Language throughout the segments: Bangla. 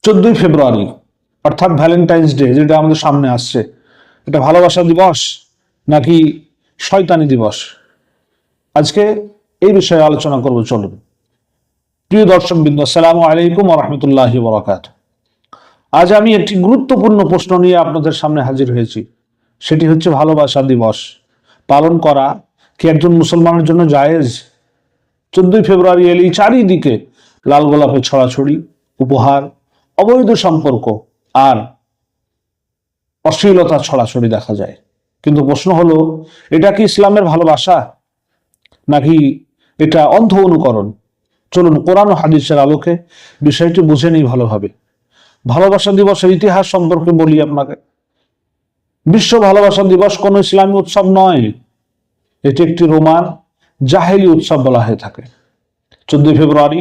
14 ফেব্রুয়ারি অর্থাৎ ভ্যালেন্টাইন্স ডে, যেটা আমাদের সামনে আসছে, এটা ভালোবাসা দিবস নাকি শয়তানি দিবস? আজকে এই বিষয়ে আলোচনা করব। চলুন। প্রিয় দর্শকবৃন্দ, আসসালামু আলাইকুম ওয়া রাহমাতুল্লাহি ওয়া বারাকাতুহু। আজ আমি একটি গুরুত্বপূর্ণ প্রশ্ন নিয়ে আপনাদের সামনে হাজির হয়েছি। সেটি হচ্ছে, ভালোবাসা দিবস পালন করা কি একজন মুসলমানের জন্য জায়েজ? 14 ফেব্রুয়ারি এলেই চারিদিকে লাল গোলাপের ছড়াছড়ি, উপহার, অবৈধ সম্পর্ক আর অশ্লীলতা ছড়াছড়ি দেখা যায়। কিন্তু প্রশ্ন হলো, এটা কি ইসলামের ভালোবাসা নাকি এটা অন্ধ অনুকরণ? চলুন কোরআন ও হাদিসের আলোকে বিষয়টি বুঝে নিই ভালোভাবে। ভালোবাসা দিবসের ইতিহাস সম্পর্কে বলি আপনাকে। বিশ্ব ভালোবাসা দিবস কোনো ইসলামী উৎসব নয়, এটি একটি রোমান জাহেলি উৎসব বলা হয়ে থাকে। 14 ফেব্রুয়ারি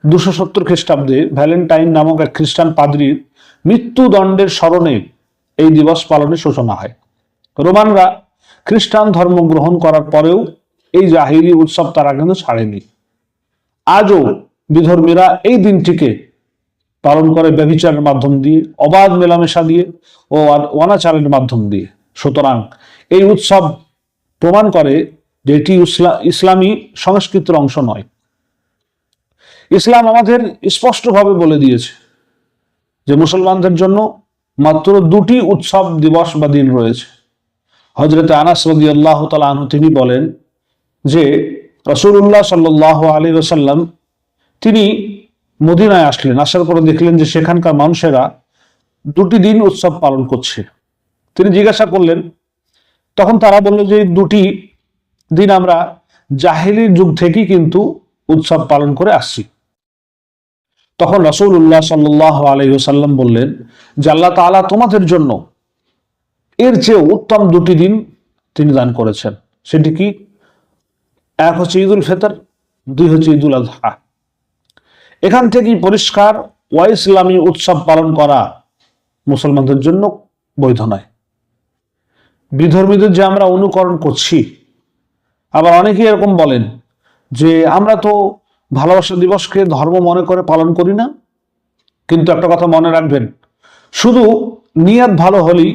270 খ্রিস্টাব্দে ভ্যালেন্টাইন নামক এক খ্রিস্টান পাদ্রীর মৃত্যুদণ্ডের স্মরণে এই দিবস পালনের সূচনা হয়। রোমানরা খ্রিস্টান ধর্ম গ্রহণ করার পরেও এই জাহেলি উৎসব তারা কিন্তু ছাড়েনি। আজও বিধর্মীরা এই দিনটিকে পালন করে ব্যভিচারের মাধ্যম দিয়ে, অবাধ মেলামেশা দিয়ে ও অনাচারের মাধ্যম দিয়ে। সুতরাং এই উৎসব প্রমাণ করে যে এটি ইসলামী সংস্কৃতির অংশ নয়। ইসলাম আমাদের স্পষ্টভাবে বলে দিয়েছে যে মুসলমানদের জন্য মাত্র 2টি উৎসব দিবস বা দিন রয়েছে। হযরতে আনাস রাদিয়াল্লাহু তাআলা আনহু তিনি বলেন যে রাসূলুল্লাহ সাল্লাল্লাহু আলাইহি ওয়াসাল্লাম তিনি মদিনায় আসলেন, আসার পরে দেখলেন যে সেখানকার মানুষেরা 2টি দিন উৎসব পালন করছে। তিনি জিজ্ঞাসা করলেন, তখন তারা বলল যে 2টি দিন আমরা জাহেলির যুগ থেকেই কিন্তু উৎসব পালন করে আসছি। তখন রাসূলুল্লাহ সাল্লাল্লাহু আলাইহি ওয়াসাল্লাম বললেন যে আল্লাহ তাআলা তোমাদের জন্য এর চেয়ে উত্তম 2টি দিন তিনি দান করেছেন। সেটি কি? এক হচ্ছে ঈদুল ফিতর, 2 হচ্ছে ঈদুল আযহা। এখান থেকেই পরিষ্কার, ইসলামী উৎসব পালন করা মুসলমানদের জন্য বৈধ নয়। বিধর্মীদের যে আমরা অনুকরণ করছি, আবার অনেকেই এরকম বলেন যে আমরা তো ভালোবাসা দিবসকে ধর্ম মনে করে পালন করি না। কিন্তু একটা কথা মনে রাখবেন, শুধু নিয়ত ভালো হলেই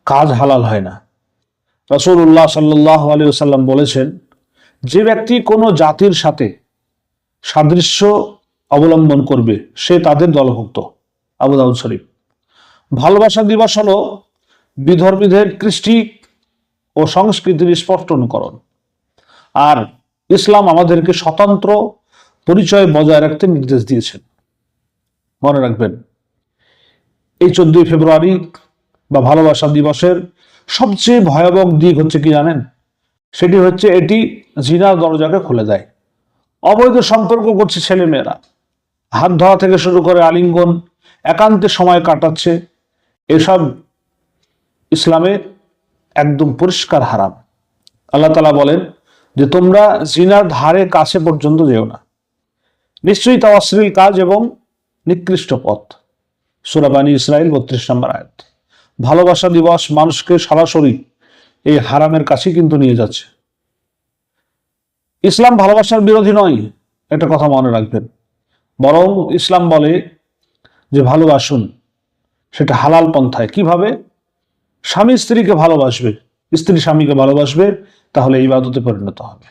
কাজ হালাল হয় না। রাসূলুল্লাহ সাল্লাল্লাহু আলাইহি ওয়াসাল্লাম বলেছেন, যে ব্যক্তি কোনো জাতির সাথে সাদৃশ্য অবলম্বন করবে সে তাদের দলভুক্ত। আবু দাউদ শরীফ। ভালোবাসা দিবস হলো বিধর্মীদের কৃষ্টি ও সংস্কৃতির স্পষ্ট অনুকরণ। আর ইসলাম আমাদেরকে স্বতন্ত্র পরিচয় বজায় রাখতে নির্দেশ দিয়েছেন। মনে রাখবেন, এই 14 ফেব্রুয়ারি বা ভালোবাসা দিবসের সবচেয়ে ভয়াবহ দিক হচ্ছে কি জানেন? সেটি হচ্ছে এটি জিনার দরজাকে খুলে দেয়। অবৈধ সম্পর্ক করছে ছেলে মেয়েরা, হাত ধরা থেকে শুরু করে আলিঙ্গন, একান্তে সময় কাটাচ্ছে। এসব ইসলামে একদম পরিষ্কার হারাম। আল্লাহ তাআলা বলেন যে তোমরা জিনার ধারে কাছে পর্যন্ত যেও না, নিশ্চয়ই তা অশ্লীল কাজ এবং নিকৃষ্ট পথ। সূরা বানী ইসরাইল 32 নম্বর আয়াত। ভালোবাসা দিবস মানুষকে সরাসরি এই হারামের কাছে কিন্তু নিয়ে যাচ্ছে। ইসলাম ভালোবাসার বিরোধী নয়, এটা কথা মনে রাখবেন। বরং ইসলাম বলে যে ভালোবাসুন, সেটা হালাল পন্থায়। কিভাবে? স্বামী স্ত্রীকে ভালোবাসবে, স্ত্রী স্বামীকে ভালোবাসবে, তাহলে ইবাদতে পরিণত হবে।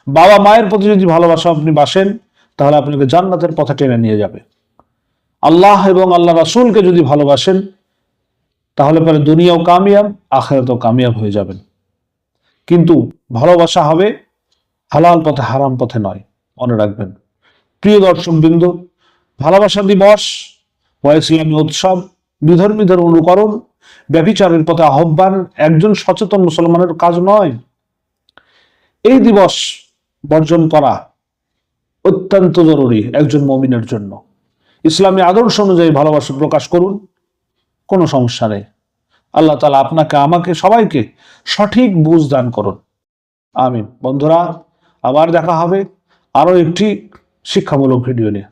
বাবা মায়ের প্রতি যদি ভালোবাসা আপনি বাসেন, তাহলে আপনাকে জান্নাতের পথে টেনে নিয়ে যাবে। আল্লাহ এবং আল্লাহ রাসূলকে যদি ভালোবাসেন, তাহলে পরে দুনিয়াও কামিয়াব, আখিরাতেও কামিয়াব হয়ে যাবেন। কিন্তু ভালোবাসা হবে হালাল পথে, হারাম পথে নয়। মনে রাখবেন। প্রিয় দর্শকবৃন্দ, ভালোবাসা দিবস ইসলামী উৎসব বিধর্মীদের অনুকরণ, ব্যভিচারের পথে আহ্বান একজন সচেতন মুসলমানের কাজ নয়। এই দিবস বর্জন করা অত্যন্ত জরুরি একজন মুমিনের জন্য। ইসলামী আদর্শ অনুযায়ী ভালোবাসা প্রকাশ করুন, কোনো সমস্যা নেই। আল্লাহ তাআলা আপনাকে, আমাকে, সবাইকে সঠিক বুঝ দান করুন। আমিন। বন্ধুরা, আবার দেখা হবে আরো একটি শিক্ষামূলক ভিডিও নিয়ে।